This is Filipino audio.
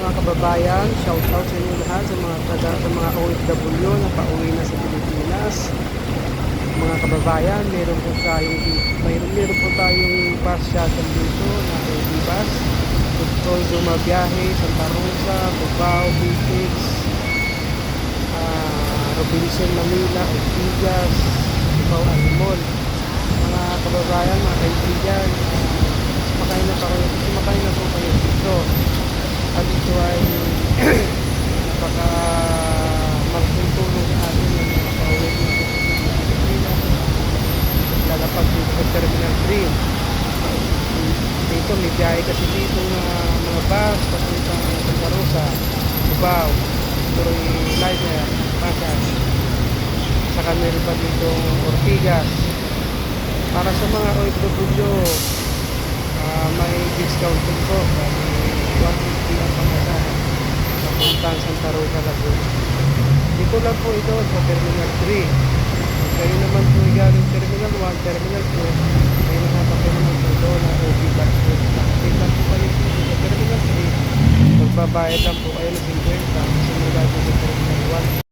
mga kababayan, shout out sa inyo lahat sa mga OFW na pauwi na sa Pilipinas. Mga kababayan, meron po tayong bus shuttle dito na OB bus. Gustoy Dumabiyahe, Santa Rosa, Cubao, Pitex, Robinson, Manila, Ortigas, Cubao, Alimon. Mga kababayan, mga kaibigan, sumakay na po kayo dito. At ito ay napaka malaking tulong sa atin na nakapauwi na po sa Pilipinas. Lalapag dito sa Terminal 3. Dito may biyahe kasi dito na mga bus papuntang Santa Rosa, Cubao, Turoy Liner, Pasay. Saka meron pa dito Ortigas. Para sa mga OFW, may discount din po. Kasi 150 ang pamasahe papuntang Santa Rosa, Laguna. Dito lang po ito sa Terminal 3. Kayo naman po galing Terminal 1, Terminal 2, kayo nakapakay naman po doon na OB bus po. Nakapit lang po kayo dito sa Terminal 3. Magbabayad lang po kayo ng 50 simula po sa Terminal 1.